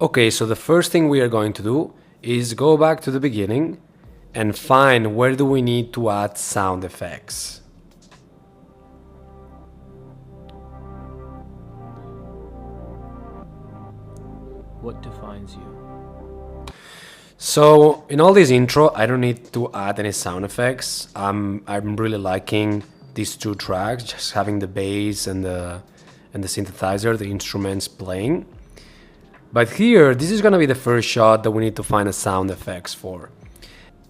Okay, so the first thing we are going to do is go back to the beginning and find where do we need to add sound effects. What defines you? So in all this intro, I don't need to add any sound effects. I'm really liking these two tracks, just having the bass and the synthesizer, the instruments playing. But here, this is gonna be the first shot that we need to find a sound effects for.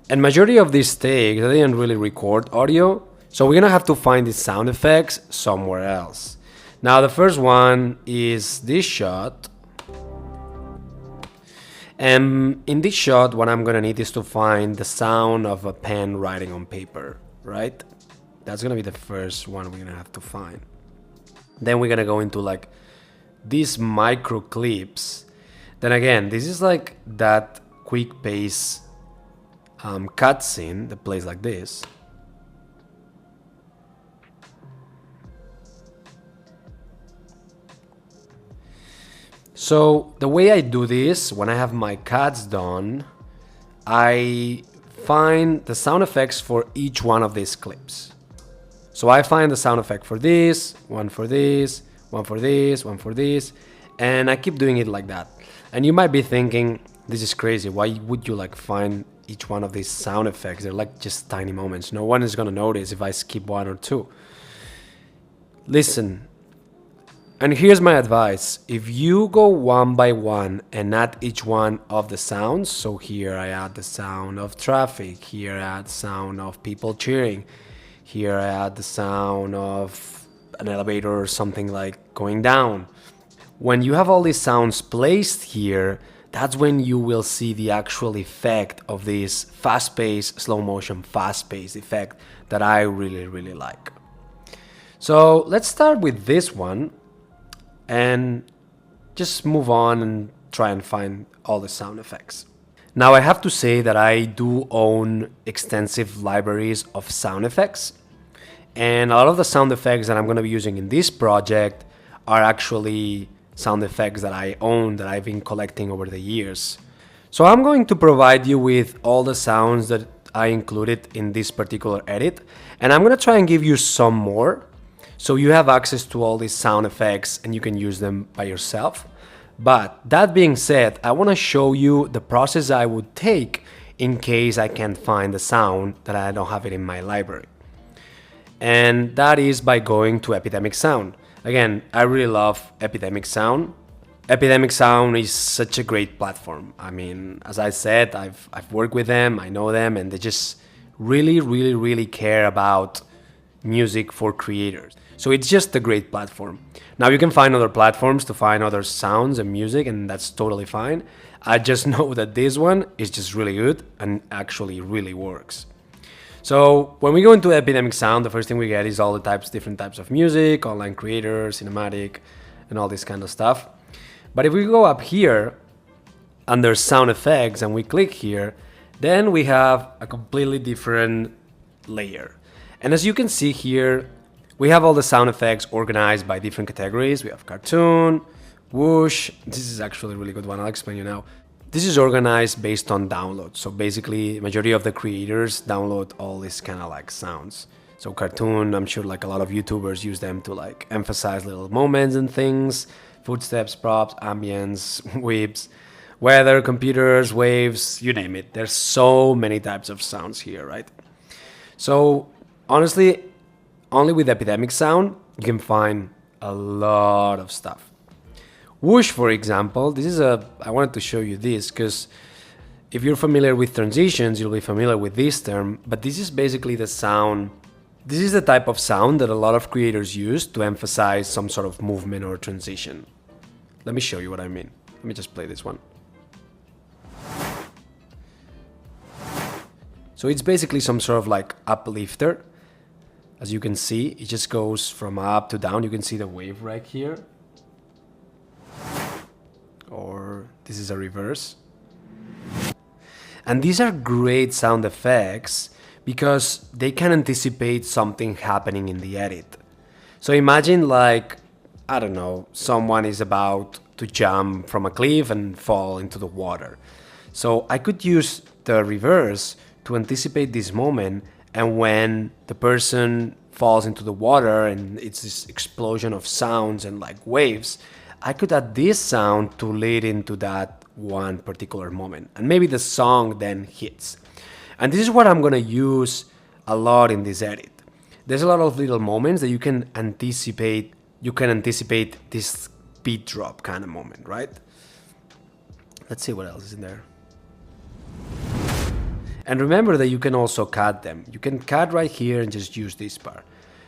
And majority of these takes, I didn't really record audio, so we're gonna have to find these sound effects somewhere else. Now the first one is this shot. And in this shot, what I'm gonna need is to find the sound of a pen writing on paper, right? That's gonna be the first one we're gonna have to find. Then we're gonna go into like these micro clips. Then again, this is like that quick pace cutscene that plays like this. So the way I do this, when I have my cuts done, I find the sound effects for each one of these clips. So I find the sound effect for this, one for this, one for this, one for this, and I keep doing it like that. And you might be thinking, this is crazy, why would you like find each one of these sound effects? They're like just tiny moments. No one is gonna notice if I skip one or two. Listen, and here's my advice. If you go one by one and add each one of the sounds, so here I add the sound of traffic, here I add sound of people cheering, here I add the sound of an elevator or something like going down. When you have all these sounds placed here, that's when you will see the actual effect of this fast-paced, slow motion, fast-paced effect that I really like. So let's start with this one and just move on and try and find all the sound effects. Now I have to say that I do own extensive libraries of sound effects, and a lot of the sound effects that I'm going to be using in this project are actually sound effects that I own, that I've been collecting over the years. So I'm going to provide you with all the sounds that I included in this particular edit, and I'm going to try and give you some more, so you have access to all these sound effects and you can use them by yourself. But that being said, I want to show you the process I would take in case I can't find the sound, that I don't have it in my library. And that is by going to Epidemic Sound. Again, I really love Epidemic Sound. Epidemic Sound is such a great platform. I mean, as I said, I've worked with them, I know them, and they just really care about music for creators. So it's just a great platform. Now you can find other platforms to find other sounds and music, and that's totally fine. I just know that this one is just really good and actually really works. So when we go into Epidemic Sound, the first thing we get is all the different types of music, online creator, cinematic, and all this kind of stuff. But if we go up here under sound effects and we click here, then we have a completely different layer. And as you can see here, we have all the sound effects organized by different categories. We have cartoon, whoosh. This is actually a really good one. I'll explain you now. This is organized based on download. So basically, majority of the creators download all these kind of like sounds. So cartoon, I'm sure like a lot of YouTubers use them to like emphasize little moments and things, footsteps, props, ambience, whips, weather, computers, waves, you name it. There's so many types of sounds here, right? So honestly, only with Epidemic Sound, you can find a lot of stuff. Whoosh, for example, I wanted to show you this because if you're familiar with transitions, you'll be familiar with this term, but this is basically the sound. This is the type of sound that a lot of creators use to emphasize some sort of movement or transition. Let me show you what I mean. Let me just play this one. So it's basically some sort of like uplifter. As you can see, it just goes from up to down. You can see the wave right here. Or this is a reverse. And these are great sound effects because they can anticipate something happening in the edit. So imagine like, I don't know, someone is about to jump from a cliff and fall into the water. So I could use the reverse to anticipate this moment, and when the person falls into the water and it's this explosion of sounds and like waves, I could add this sound to lead into that one particular moment, and maybe the song then hits. And this is what I'm gonna use a lot in this edit. There's a lot of little moments that you can anticipate. You can anticipate this beat drop kind of moment, right? Let's see what else is in there. And remember that you can also cut them. You can cut right here and just use this part.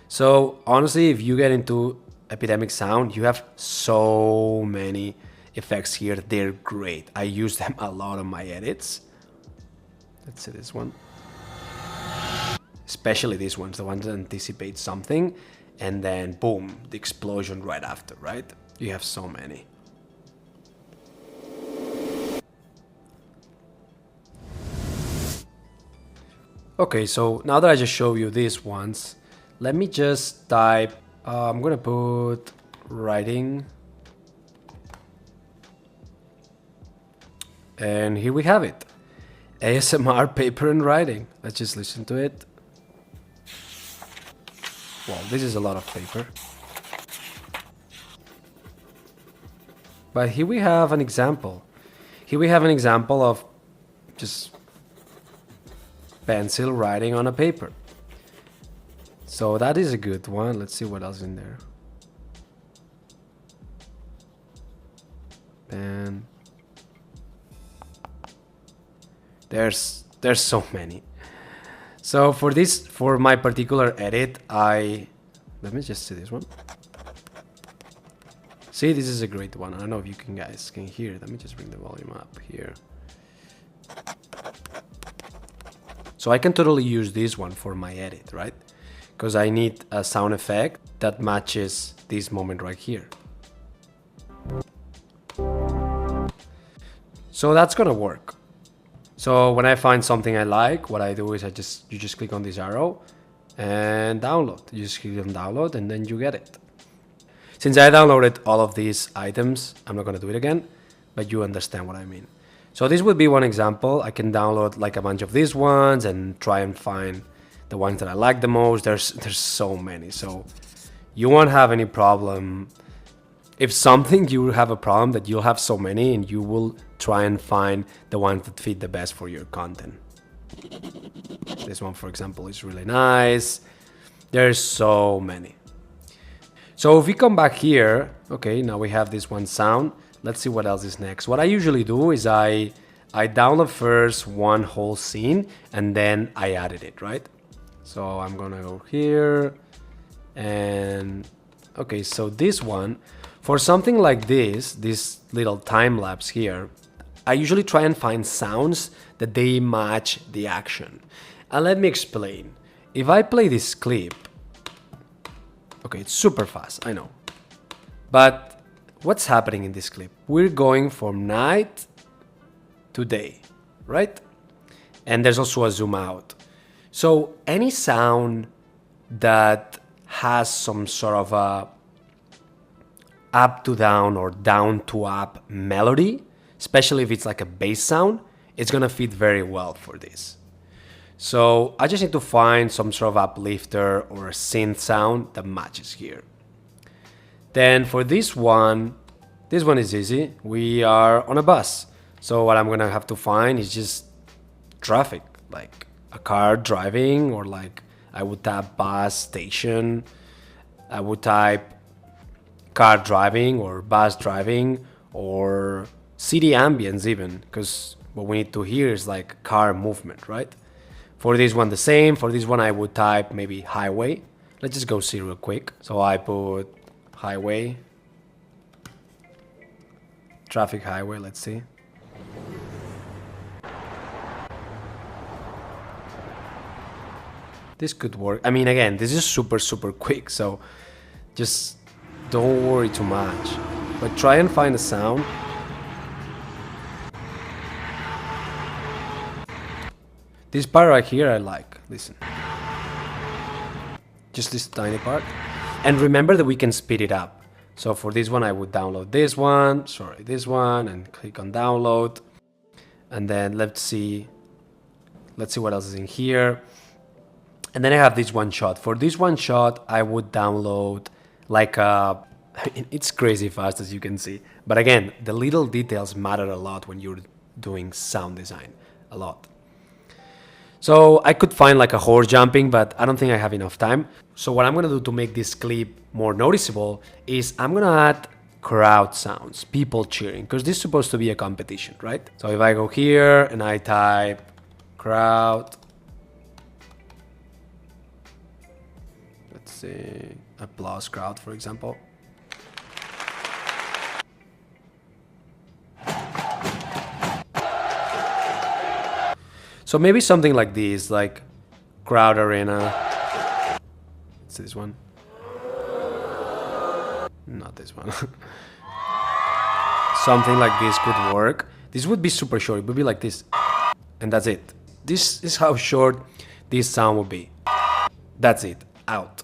So honestly, if you get into epidemic sound, you have so many effects here. They're great. I use them a lot on my edits. Let's see this one. Especially these ones, the ones that anticipate something, and then boom, the explosion right after, right? You have so many. Okay, so now that I just showed you these ones, let me just type, I'm gonna put writing. And here we have it. ASMR paper and writing. Let's just listen to it. Wow, this is a lot of paper. But here we have an example. Here we have an example of just pencil writing on a paper. So that is a good one. Let's see what else is in there. Pen. There's so many. So for my particular edit, let me just see this one. See, this is a great one. I don't know if you guys can hear it. Let me just bring the volume up here. So I can totally use this one for my edit, right? Because I need a sound effect that matches this moment right here. So that's gonna work. So when I find something I like, what I do is you just click on this arrow and download. You just click on download and then you get it. Since I downloaded all of these items, I'm not gonna do it again, but you understand what I mean. So this would be one example. I can download like a bunch of these ones and try and find the ones that I like the most. There's so many, so you won't have any problem. If something you have a problem that you'll have so many, and you will try and find the ones that fit the best for your content. This one, for example, is really nice. There's so many. So if we come back here, okay, now we have this one sound. Let's see what else is next. What I usually do is I download first one whole scene and then I added it, right? So I'm gonna go here and okay, so this one, for something like this little time lapse here, I usually try and find sounds that they match the action. And let me explain. If I play this clip, okay, it's super fast, I know. But what's happening in this clip? We're going from night to day, right? And there's also a zoom out. So any sound that has some sort of a up to down or down to up melody, especially if it's like a bass sound, it's gonna fit very well for this. So I just need to find some sort of uplifter or a synth sound that matches here. Then for this one is easy. We are on a bus. So what I'm gonna have to find is just traffic, like a car driving, or like I would type bus station. I would type car driving or bus driving or city ambience even, because what we need to hear is like car movement, right? For this one the same. For this one I would type maybe highway. Let's just go see real quick. So I put highway, traffic highway, let's see. This could work. I mean, again, this is super quick, so just don't worry too much. But try and find a sound. This part right here I like. Listen. Just this tiny part. And remember that we can speed it up. So for this one, I would download this one, and click on download. And then let's see what else is in here. And then I have this one shot. For this one shot, I would download like a, it's crazy fast as you can see. But again, the little details matter a lot when you're doing sound design, a lot. So I could find like a horse jumping, but I don't think I have enough time. So what I'm gonna do to make this clip more noticeable is I'm gonna add crowd sounds, people cheering, because this is supposed to be a competition, right? So if I go here and I type crowd, let's see, applause crowd, for example. So maybe something like this, like crowd arena. It's this one. Not this one. Something like this could work. This would be super short. It would be like this. And that's it. This is how short this sound would be. That's it. Out.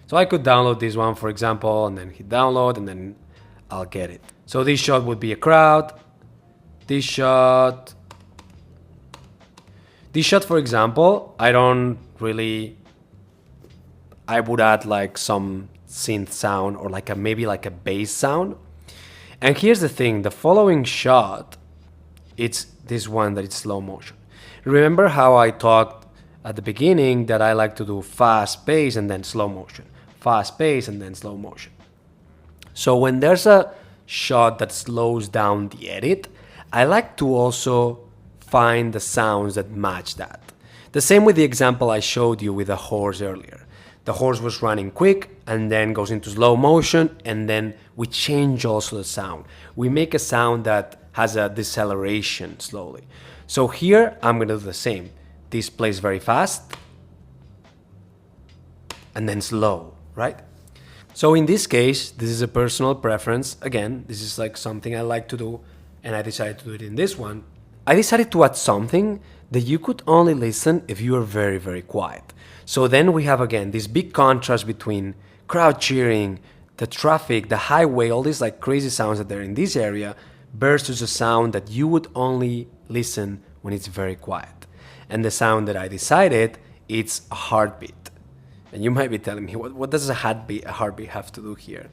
So I could download this one, for example, and then hit download, and then I'll get it. So this shot would be a crowd. This shot, for example, I would add like some synth sound or like maybe like a bass sound. And here's the thing, the following shot, it's this one that it's slow motion. Remember how I talked at the beginning that I like to do fast pace and then slow motion, fast pace and then slow motion. So when there's a shot that slows down the edit, I like to also find the sounds that match that. The same with the example I showed you with the horse earlier. The horse was running quick and then goes into slow motion, and then we change also the sound. We make a sound that has a deceleration slowly. So here I'm gonna do the same. This plays very fast and then slow, right? So in this case, this is a personal preference. Again, this is like something I like to do, and I decided to do it in this one. I decided to add something that you could only listen if you are very, very quiet. So then we have again this big contrast between crowd cheering, the traffic, the highway, all these like crazy sounds that are in this area versus a sound that you would only listen when it's very quiet. And the sound that I decided, it's a heartbeat. And you might be telling me, what does a heartbeat have to do here?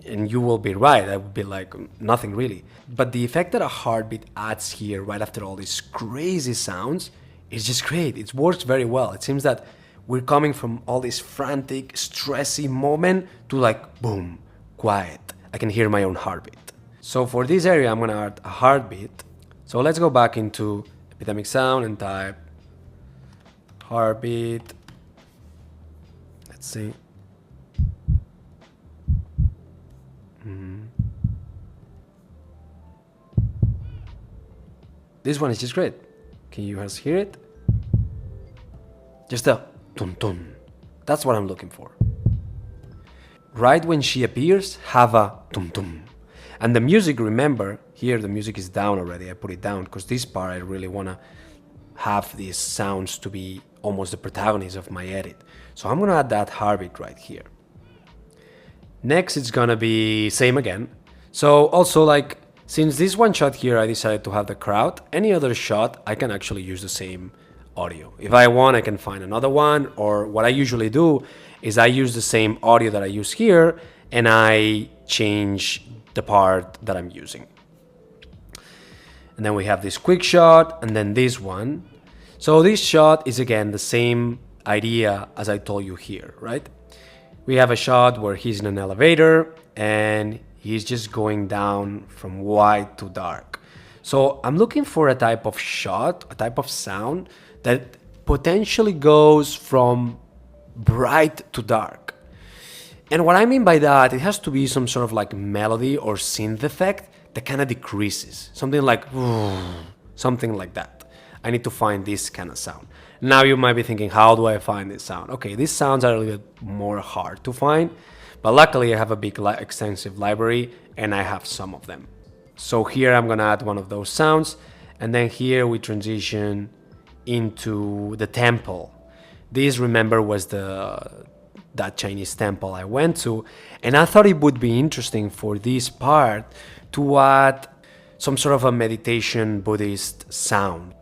And you will be right, I would be like, nothing really. But the effect that a heartbeat adds here right after all these crazy sounds is just great. It works very well. It seems that we're coming from all this frantic, stressy moment to like, boom, quiet. I can hear my own heartbeat. So for this area, I'm gonna add a heartbeat. So let's go back into epidemic sound and type heartbeat. Let's see. This one is just great. Can you guys hear it? Just a tum tum. That's what I'm looking for. Right when she appears, have a tum tum. And the music, remember, here the music is down already. I put it down because this part I really want to have these sounds to be almost the protagonist of my edit. So I'm going to add that heartbeat right here. Next, it's going to be same again. So also like, since this one shot here, I decided to have the crowd. Any other shot, I can actually use the same audio. If I want, I can find another one, or what I usually do is I use the same audio that I use here and I change the part that I'm using. And then we have this quick shot and then this one. So this shot is again the same idea as I told you here, right? We have a shot where he's in an elevator and he's just going down from white to dark. So I'm looking for a type of shot, a type of sound that potentially goes from bright to dark. And what I mean by that, it has to be some sort of like melody or synth effect that kind of decreases. Something like, something like that. I need to find this kind of sound. Now you might be thinking, how do I find this sound? Okay, these sounds are a little bit more hard to find, but luckily I have a big extensive library and I have some of them. So here I'm gonna add one of those sounds, and then here we transition into the temple. This, remember, was the that Chinese temple I went to, and I thought it would be interesting for this part to add some sort of a meditation Buddhist sound.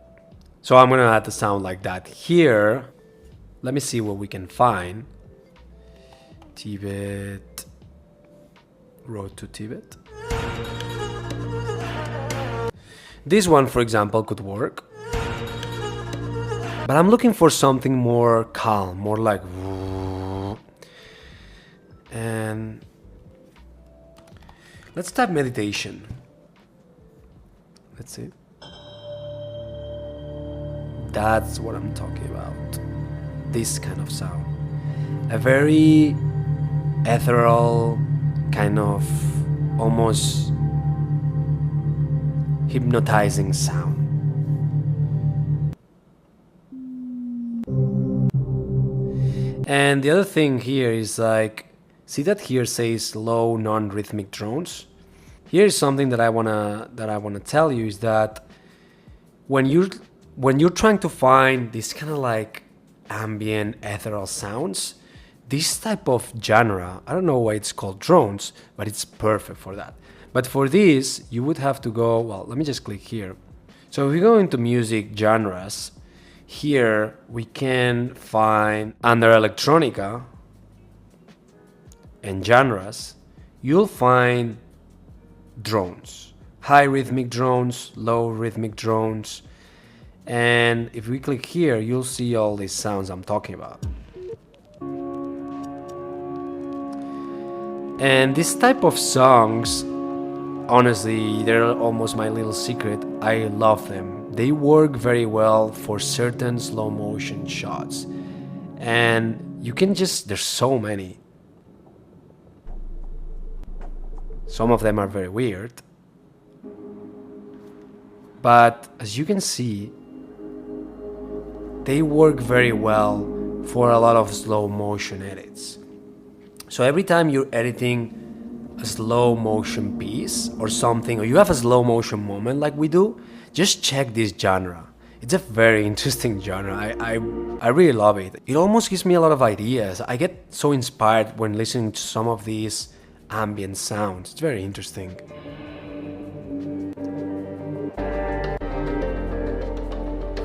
So I'm gonna add the sound like that here. Let me see what we can find. Tibet, Road to Tibet. This one, for example, could work. But I'm looking for something more calm, more like... And let's type meditation. Let's see. That's what I'm talking about. This kind of sound. A very ethereal, kind of almost hypnotizing sound. And the other thing here is like, see that here says low non-rhythmic drones? Here is something that I wanna tell you is that when you're trying to find this kind of like ambient ethereal sounds, this type of genre, I don't know why it's called drones, but it's perfect for that. But for this, you would have to go, well, let me just click here. So if we go into music genres, here we can find under electronica and genres, you'll find drones, high rhythmic drones, low rhythmic drones. And if we click here, you'll see all these sounds I'm talking about. And this type of songs, honestly, they're almost my little secret. I love them. They work very well for certain slow motion shots. And you can just, there's so many. Some of them are very weird. But as you can see, they work very well for a lot of slow motion edits. So every time you're editing a slow motion piece or something, or you have a slow motion moment like we do, just check this genre. It's a very interesting genre. I really love it. It almost gives me a lot of ideas. I get so inspired when listening to some of these ambient sounds. It's very interesting.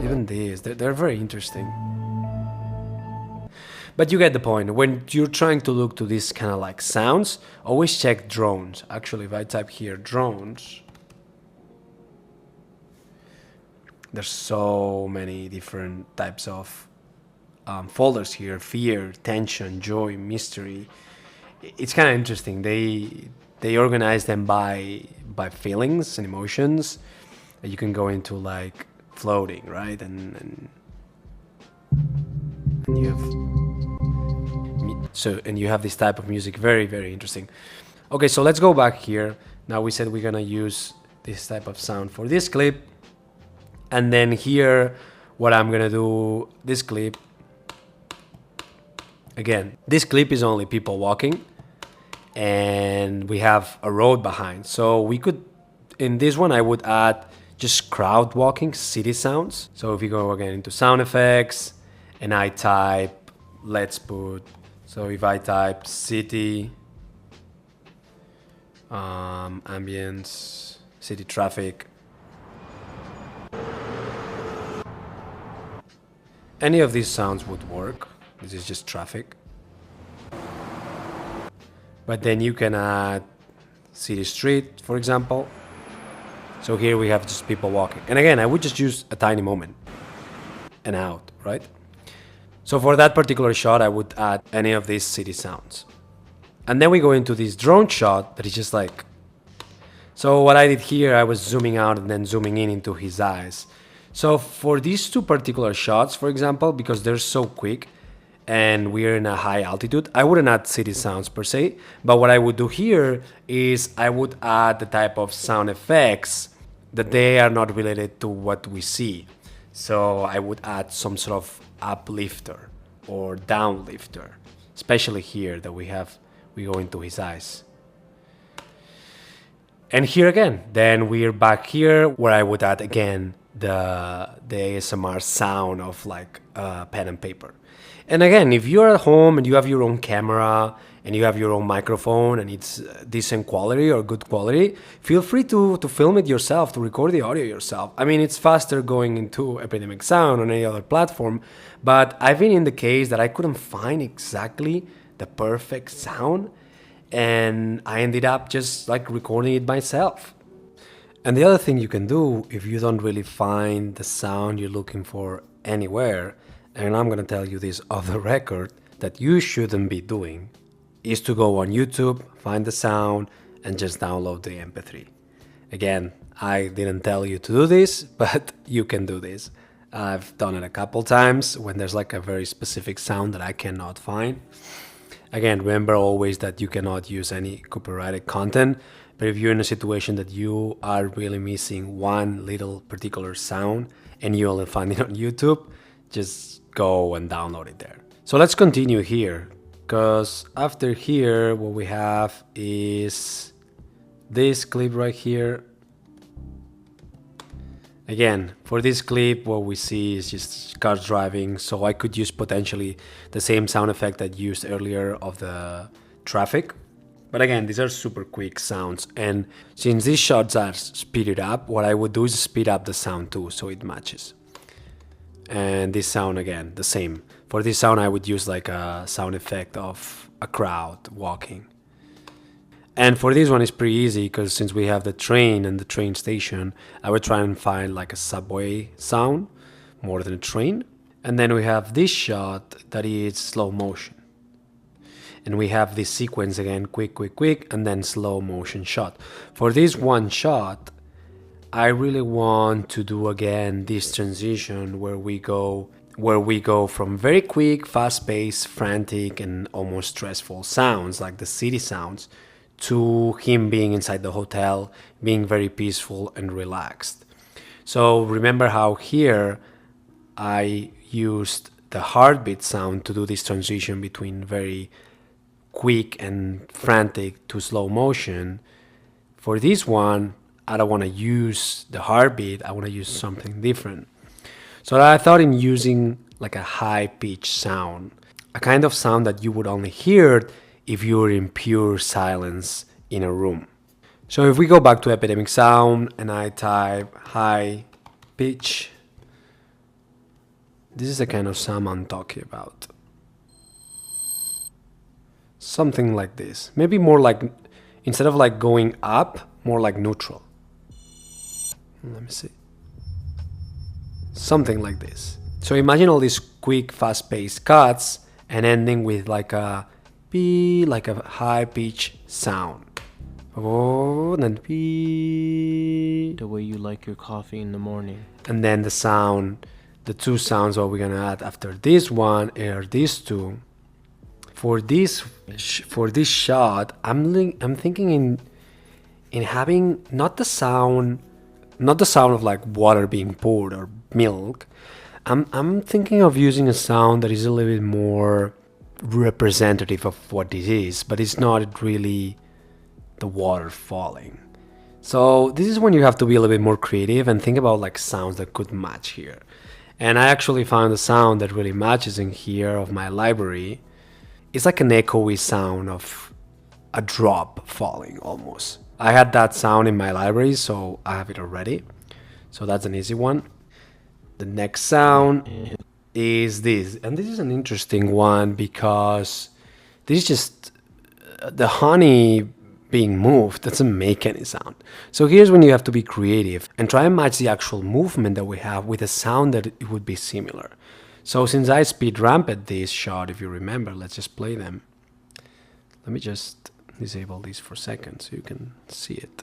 Even these, they're very interesting. But you get the point. When you're trying to look to these kind of like sounds, always check drones. Actually, if I type here drones, there's so many different types of folders here: fear, tension, joy, mystery. It's kind of interesting. They organize them by feelings and emotions. You can go into like floating, right? And you have this type of music. Very, very interesting. Okay, so let's go back here. Now we said we're gonna use this type of sound for this clip. And then here, what I'm gonna do, this clip, again, this clip is only people walking and we have a road behind. So we could, in this one, I would add just crowd walking, city sounds. So if you go again into sound effects and I type, so if I type city, ambience, city traffic, any of these sounds would work. This is just traffic. But then you can add city street, for example. So here we have just people walking. And again, I would just use a tiny moment and out, right? So for that particular shot, I would add any of these city sounds. And then we go into this drone shot that is just like... So what I did here, I was zooming out and then zooming in into his eyes. So for these two particular shots, for example, because they're so quick and we're in a high altitude, I wouldn't add city sounds per se, but what I would do here is I would add the type of sound effects that they are not related to what we see. So I would add some sort of uplifter or downlifter, especially here that we go into his eyes. And here again, then we're back here where I would add again the ASMR sound of like pen and paper. And again, if you're at home and you have your own camera and you have your own microphone and it's decent quality or good quality, feel free to film it yourself, to record the audio yourself. I mean, it's faster going into Epidemic Sound on any other platform, but I've been in the case that I couldn't find exactly the perfect sound, and I ended up just like recording it myself. And the other thing you can do if you don't really find the sound you're looking for anywhere, and I'm gonna tell you this off the record, that you shouldn't be doing, is to go on YouTube, find the sound, and just download the MP3. Again, I didn't tell you to do this, but you can do this. I've done it a couple times when there's like a very specific sound that I cannot find. Again, remember always that you cannot use any copyrighted content, but if you're in a situation that you are really missing one little particular sound and you only find it on YouTube, just go and download it there. So let's continue here, because after here, what we have is this clip right here. Again, for this clip, what we see is just cars driving, so I could use potentially the same sound effect that used earlier of the traffic. But again, these are super quick sounds, and since these shots are speeded up, what I would do is speed up the sound too, so it matches. And this sound, again, the same. For this sound, I would use like a sound effect of a crowd walking. And for this one, it's pretty easy because since we have the train and the train station, I would try and find like a subway sound more than a train. And then we have this shot that is slow motion. And we have this sequence again, quick, quick, quick, and then slow motion shot. For this one shot, I really want to do again this transition where we go from very quick, fast-paced, frantic, and almost stressful sounds like the city sounds to him being inside the hotel, being very peaceful and relaxed. So remember how here I used the heartbeat sound to do this transition between very quick and frantic to slow motion. For this one, I don't want to use the heartbeat, I want to use something different. So I thought in using like a high pitch sound, a kind of sound that you would only hear if you were in pure silence in a room. So if we go back to Epidemic Sound and I type high pitch, this is the kind of sound I'm talking about. Something like this. Maybe more like, instead of like going up, more like neutral. Let me see. Something like this. So imagine all these quick, fast-paced cuts and ending with like a P, like a high-pitch sound. Oh, and then P. The way you like your coffee in the morning. And then the sound, the two sounds what we're gonna add after this one are these two. For this shot, I'm thinking in having not the sound of like water being poured or milk. I'm thinking of using a sound that is a little bit more representative of what this is, but it's not really the water falling. So this is when you have to be a little bit more creative and think about like sounds that could match here. And I actually found a sound that really matches in here of my library. It's like an echoey sound of a drop falling almost. I had that sound in my library, so I have it already. So that's an easy one. The next sound is this. And this is an interesting one because this is just the honey being moved doesn't make any sound. So here's when you have to be creative and try and match the actual movement that we have with a sound that it would be similar. So since I speed ramped this shot, if you remember, let's just play them. Let me just disable these for a second so you can see it.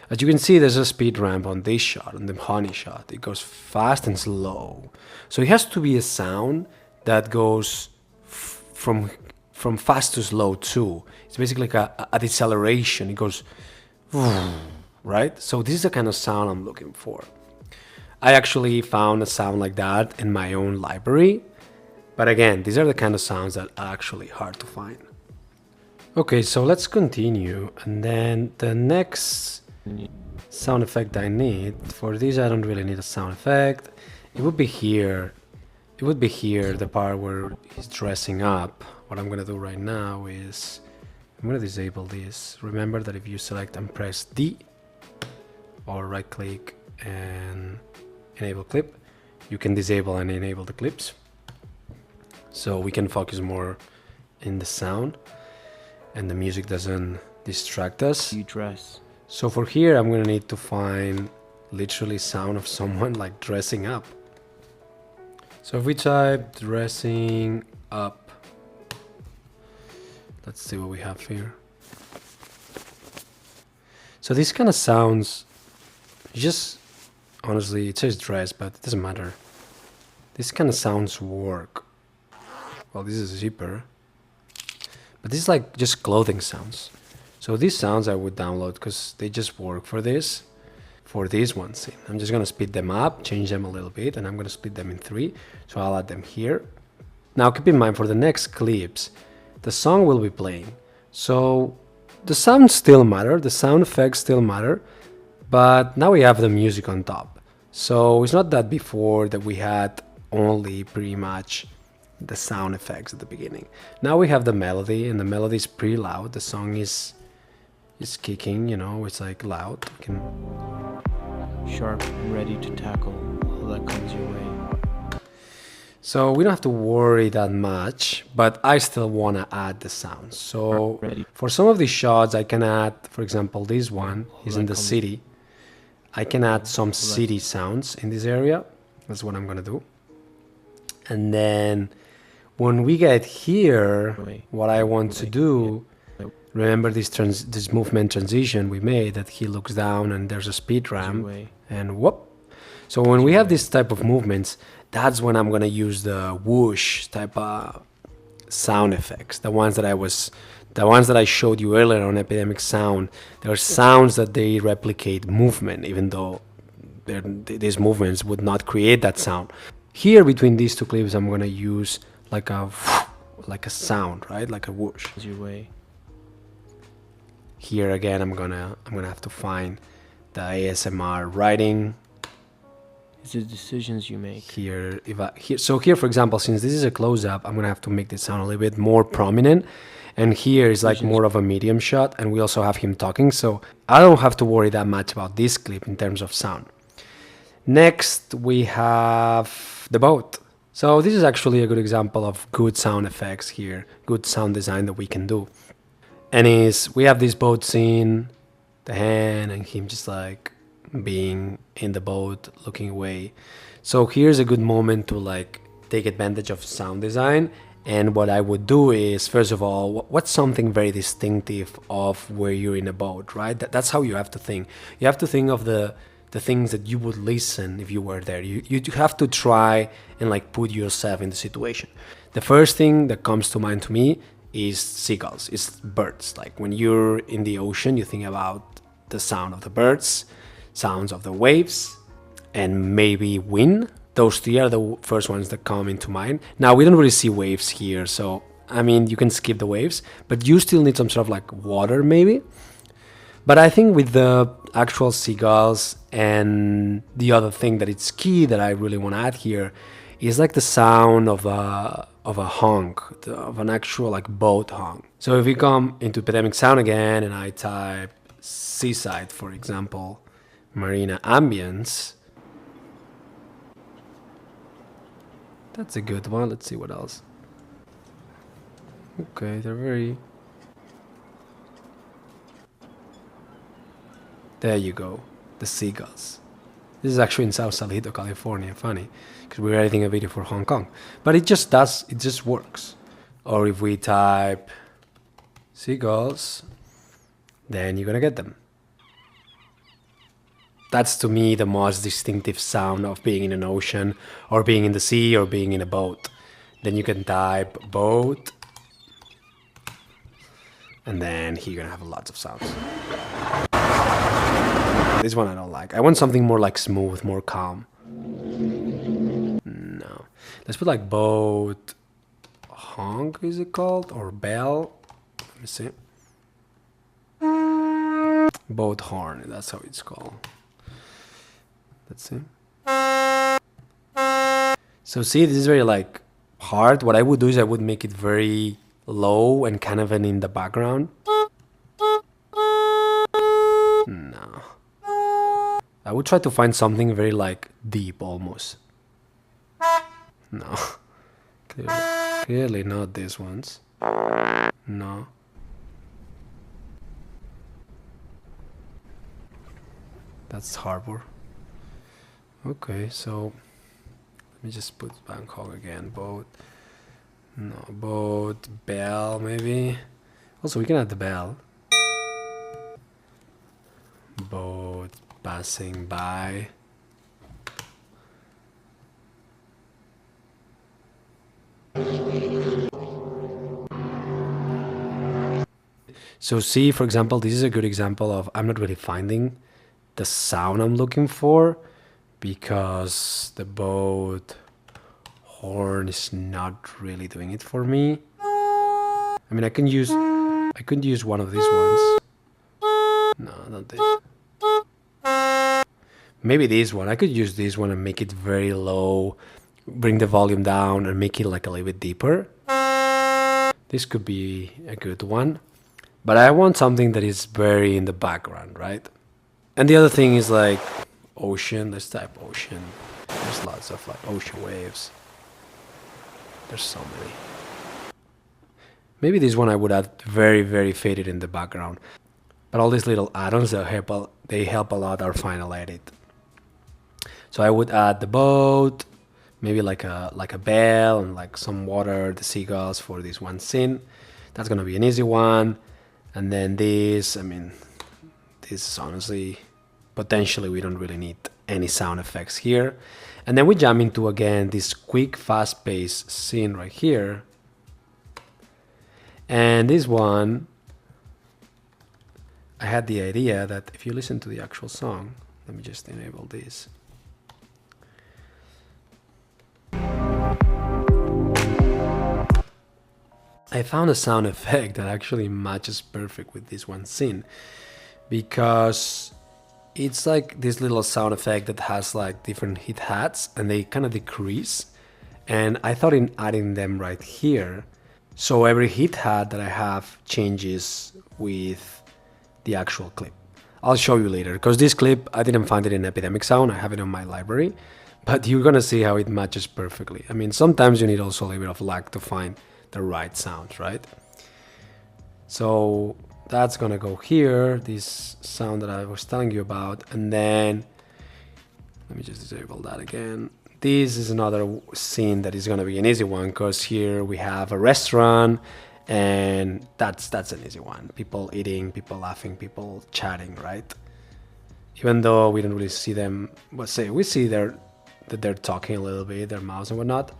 As you can see, there's a speed ramp on this shot, on the honey shot. It goes fast and slow. So it has to be a sound that goes from fast to slow too. It's basically like a deceleration. It goes, right? So this is the kind of sound I'm looking for. I actually found a sound like that in my own library. But again, these are the kind of sounds that are actually hard to find. Okay, so let's continue. And then the next sound effect I need. For this, I don't really need a sound effect. It would be here. It would be here, the part where he's dressing up. What I'm gonna do right now is I'm gonna disable this. Remember that if you select and press D or right click and enable clip, you can disable and enable the clips. So we can focus more in the sound and the music doesn't distract us. You dress. So for here, I'm gonna need to find literally sound of someone like dressing up. So if we type dressing up, let's see what we have here. So this kind of sounds, just honestly, it says dress, but it doesn't matter. This kind of sounds work. Well, this is a zipper, but this is like just clothing sounds. So these sounds I would download because they just work for this. For these ones, I'm just gonna speed them up, change them a little bit, and I'm gonna split them in 3. So I'll add them here. Now keep in mind, for the next clips, the song will be playing. So the sounds still matter, the sound effects still matter, but now we have the music on top. So it's not that before that we had only pretty much the sound effects at the beginning. Now we have the melody, and the melody is pretty loud. The song is kicking, you know, it's like loud. We can Sharp and ready to tackle all that comes your way. So we don't have to worry that much, but I still want to add the sounds. So for some of these shots, I can add, for example, this one is in the city. I can add some city sounds in this area. That's what I'm going to do. And then when we get here, what I want to do, remember this movement transition we made, that he looks down and there's a speed ramp and whoop. So when we have this type of movements, that's when I'm gonna use the whoosh type of sound effects. The ones that I showed you earlier on Epidemic Sound. There are sounds that they replicate movement, even though these movements would not create that sound. Here between these two clips, I'm gonna use like a sound, right? Like a whoosh. Your way. Here again, I'm gonna have to find the ASMR writing. It's the decisions you make. Here, so here, for example, since this is a close-up, I'm gonna have to make this sound a little bit more prominent. And here is like more of a medium shot, and we also have him talking, so I don't have to worry that much about this clip in terms of sound. Next, we have the boat. So this is actually a good example of good sound effects here, good sound design that we can do. And we have this boat scene, the hand and him just like being in the boat looking away. So here's a good moment to like take advantage of sound design. And what I would do is, first of all, what's something very distinctive of where you're in a boat, right? That's how you have to think. You have to think of the things that you would listen if you were there. You have to try and like put yourself in the situation. The first thing that comes to mind to me is seagulls, is birds. Like when you're in the ocean, you think about the sound of the birds, sounds of the waves, and maybe wind. Those 3 are the first ones that come into mind. Now, we don't really see waves here, so I mean, you can skip the waves, but you still need some sort of like water maybe. But I think with the actual seagulls, and the other thing that it's key that I really want to add here is like the sound of a honk, of an actual like boat honk. So if we come into Epidemic Sound again and I type seaside, for example, marina ambience, that's a good one. Let's see what else. Okay, they're very... There you go, the seagulls. This is actually in Sausalito, California. Funny, because we're editing a video for Hong Kong. But it just works. Or if we type seagulls, then you're gonna get them. That's to me the most distinctive sound of being in an ocean, or being in the sea, or being in a boat. Then you can type boat, and then here you're gonna have lots of sounds. This one I don't like. I want something more like smooth, more calm. No. Let's put like boat honk, is it called? Or bell? Let me see. Boat horn, that's how it's called. Let's see. So see, this is very like hard. What I would do is I would make it very low and kind of in the background. No. I would try to find something very like deep almost. No. Clearly not these ones. No. That's harbor. Okay, so let me just put Bangkok again. Boat. No, boat. Bell, maybe. Also, we can add the bell. Boat passing by. So see, for example, this is a good example of I'm not really finding the sound I'm looking for because the boat horn is not really doing it for me. I mean, I could use one of these ones. No, not this. Maybe this one. I could use this one and make it very low, bring the volume down and make it like a little bit deeper. This could be a good one. But I want something that is very in the background, right? And the other thing is like ocean. Let's type ocean. There's lots of like ocean waves. There's so many. Maybe this one I would add very, very faded in the background. But all these little add-ons, they help a lot our final edit. So I would add the boat, maybe like a bell and like some water, the seagulls for this one scene. That's gonna be an easy one. And then this, I mean, this is honestly, potentially we don't really need any sound effects here. And then we jump into, again, this quick, fast-paced scene right here. And this one, I had the idea that if you listen to the actual song, let me just enable this. I found a sound effect that actually matches perfect with this one scene because it's like this little sound effect that has like different hit hats and they kind of decrease. And I thought in adding them right here, so every hit hat that I have changes with the actual clip. I'll show you later because this clip, I didn't find it in Epidemic Sound, I have it on my library, but you're gonna see how it matches perfectly. I mean, sometimes you need also a little bit of luck to find the right sound, right? So that's gonna go here, this sound that I was telling you about, and then let me just disable that again. This is another scene that is gonna be an easy one because here we have a restaurant and that's an easy one. People eating, people laughing, people chatting, right? Even though we don't really see them, but say we see that they're talking a little bit, their mouths and whatnot.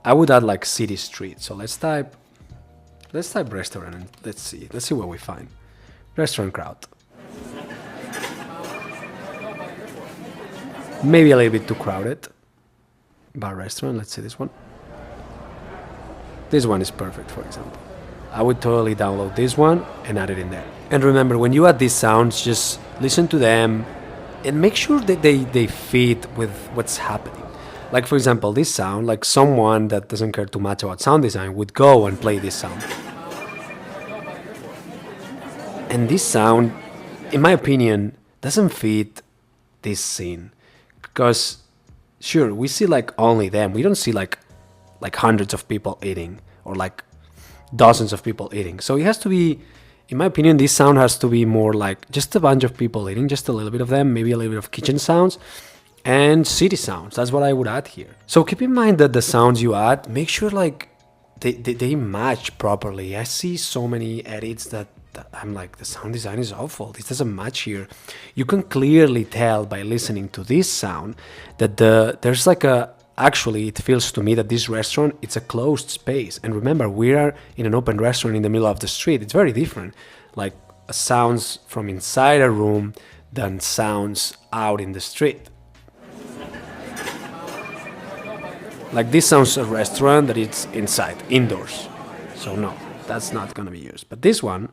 I would add like city street. So let's type restaurant and let's see what we find. Restaurant crowd. Maybe a little bit too crowded. Bar restaurant, let's see this one. This one is perfect, for example. I would totally download this one and add it in there. And remember, when you add these sounds, just listen to them and make sure that they fit with what's happening. Like, for example, this sound, like someone that doesn't care too much about sound design would go and play this sound. And this sound, in my opinion, doesn't fit this scene. Because, sure, we see like only them. We don't see like hundreds of people eating or like dozens of people eating. So it has to be, in my opinion, this sound has to be more like just a bunch of people eating, just a little bit of them, maybe a little bit of kitchen sounds. And city sounds, that's what I would add here. So keep in mind that the sounds you add, make sure like they match properly. I see so many edits that I'm like, the sound design is awful, this doesn't match here. You can clearly tell by listening to this sound that there's like actually it feels to me that this restaurant, it's a closed space. And remember, we are in an open restaurant in the middle of the street. It's very different, like sounds from inside a room than sounds out in the street. Like this sounds a restaurant that it's inside, indoors. So no, that's not gonna be used. But this one,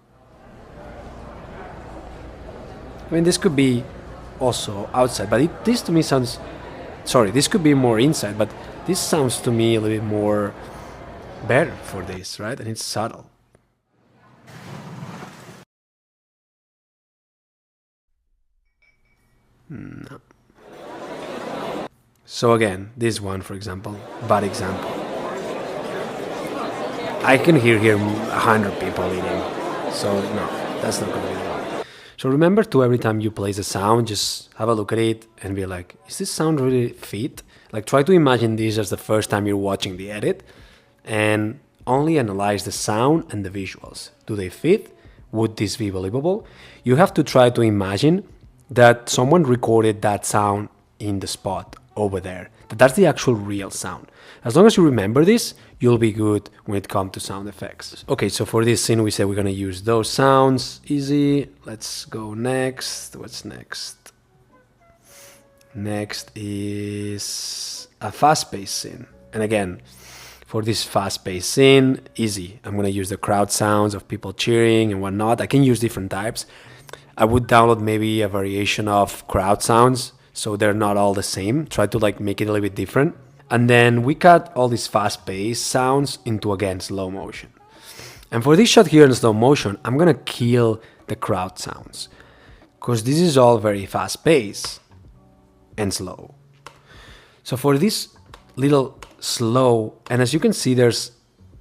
I mean, this could be also outside, but this to me sounds. Sorry, this could be more inside, but this sounds to me a little bit more better for this, right? And it's subtle. No. So again, this one, for example, bad example. I can hear here 100 people eating, so no, that's not gonna be the one. So remember to every time you place a sound, just have a look at it and be like, is this sound really fit? Like try to imagine this as the first time you're watching the edit and only analyze the sound and the visuals. Do they fit? Would this be believable? You have to try to imagine that someone recorded that sound in the spot over there. That's the actual real sound. As long as you remember this, you'll be good when it comes to sound effects. Okay, so for this scene, we said we're gonna use those sounds. Easy. Let's go next. What's next? Next is a fast-paced scene. And again, for this fast-paced scene, easy. I'm gonna use the crowd sounds of people cheering and whatnot. I can use different types. I would download maybe a variation of crowd sounds so they're not all the same. Try to like make it a little bit different. And then we cut all these fast-paced sounds into, again, slow motion. And for this shot here in slow motion, I'm gonna kill the crowd sounds because this is all very fast-paced and slow. So for this little slow, and as you can see, there's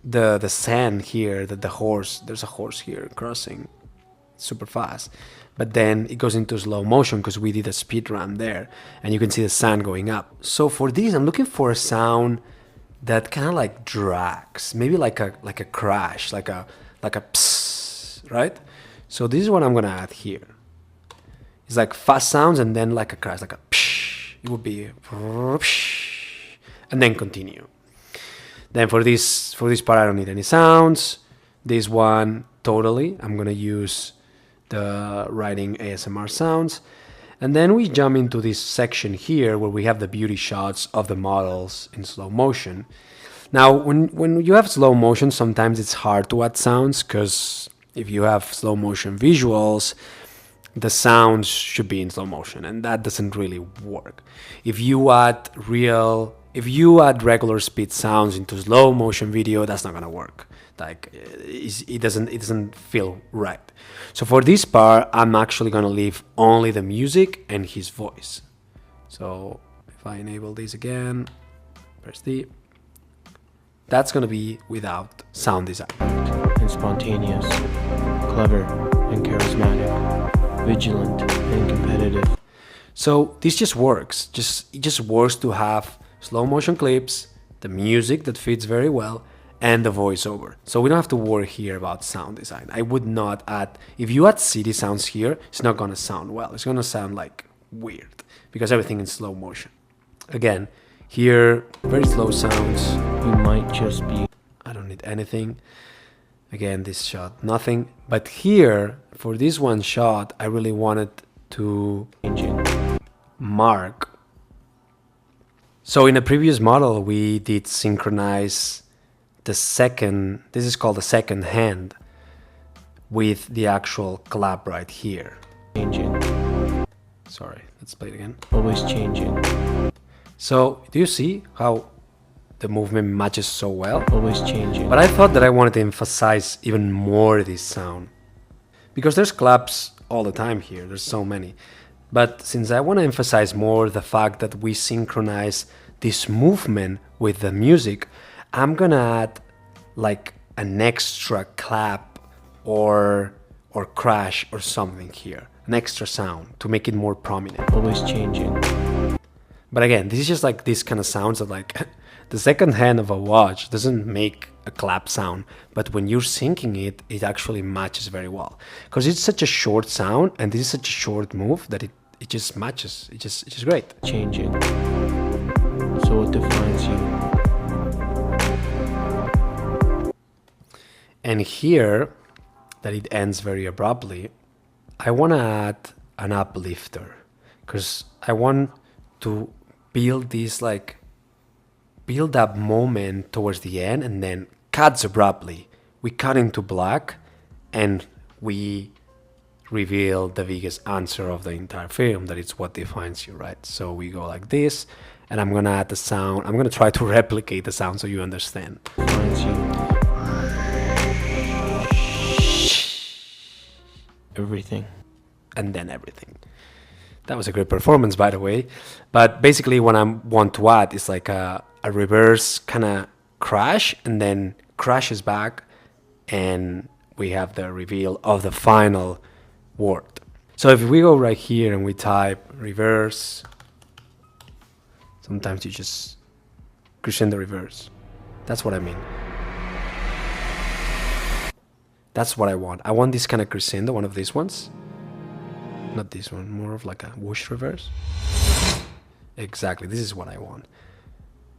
the sand here, that the horse, there's a horse here crossing super fast. But then it goes into slow motion because we did a speed run there and you can see the sound going up. So for this, I'm looking for a sound that kind of like drags, maybe like a crash, like a psst, right? So this is what I'm gonna add here. It's like fast sounds and then like a crash, like a psh. It would be psh, and then continue. Then for this part, I don't need any sounds. This one, totally, I'm gonna use the writing ASMR sounds. And then we jump into this section here where we have the beauty shots of the models in slow motion. Now, when you have slow motion, sometimes it's hard to add sounds because if you have slow motion visuals, the sounds should be in slow motion and that doesn't really work. If you add regular speed sounds into slow motion video, that's not gonna work. Like it doesn't feel right. So for this part, I'm actually gonna leave only the music and his voice. So if I enable this again, press D, that's gonna be without sound design. And spontaneous, clever and charismatic, vigilant and competitive. So this just works. It just works to have slow motion clips, the music that fits very well, and the voiceover. So we don't have to worry here about sound design. I would not add, if you add city sounds here, it's not gonna sound well. It's gonna sound like weird because everything in slow motion. Again, here, very slow sounds. You might just be. I don't need anything. Again, this shot, nothing. But here, for this one shot, I really wanted to mark. So in a previous model, we did synchronize the second, this is called the second hand, with the actual clap right here. Changing. Sorry, let's play it again. Always changing. So do you see how the movement matches so well? Always changing. But I thought that I wanted to emphasize even more this sound because there's claps all the time here, there's so many. But since I want to emphasize more the fact that we synchronize this movement with the music, I'm gonna add like an extra clap or crash or something here, an extra sound to make it more prominent. Always changing. But again, this is just like this kind of sounds that like the second hand of a watch doesn't make a clap sound, but when you're syncing it, it actually matches very well because it's such a short sound and this is such a short move that it just matches. It's just great. Changing. So what defines you? And here, that it ends very abruptly, I want to add an uplifter because I want to build this like build up moment towards the end and then cuts abruptly. We cut into black and we reveal the biggest answer of the entire film, that it's what defines you, right? So we go like this, and I'm gonna add the sound. I'm gonna try to replicate the sound so you understand. Defines you. Everything. And then everything. That was a great performance, by the way. But basically, what I want to add is like a reverse kind of crash, and then crashes back, and we have the reveal of the final word. So if we go right here and we type reverse, sometimes you just crescendo reverse. That's what I mean. That's what I want. I want this kind of crescendo, one of these ones. Not this one, more of like a whoosh reverse. Exactly, this is what I want.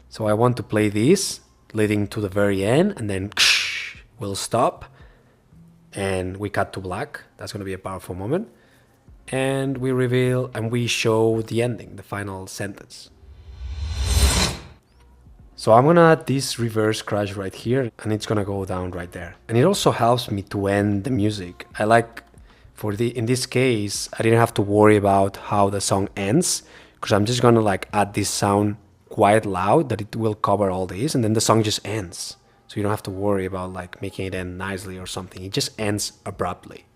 So I want to play this leading to the very end, and then we'll stop and we cut to black. That's going to be a powerful moment. And we reveal and we show the ending, the final sentence. So I'm gonna add this reverse crash right here, and it's gonna go down right there. And it also helps me to end the music. I like, in this case, I didn't have to worry about how the song ends, because I'm just gonna like add this sound quite loud that it will cover all this, and then the song just ends. So you don't have to worry about like making it end nicely or something. It just ends abruptly.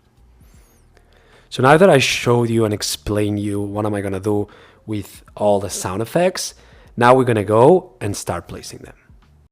So now that I showed you and explained you what am I gonna do with all the sound effects, now we're gonna go and start placing them.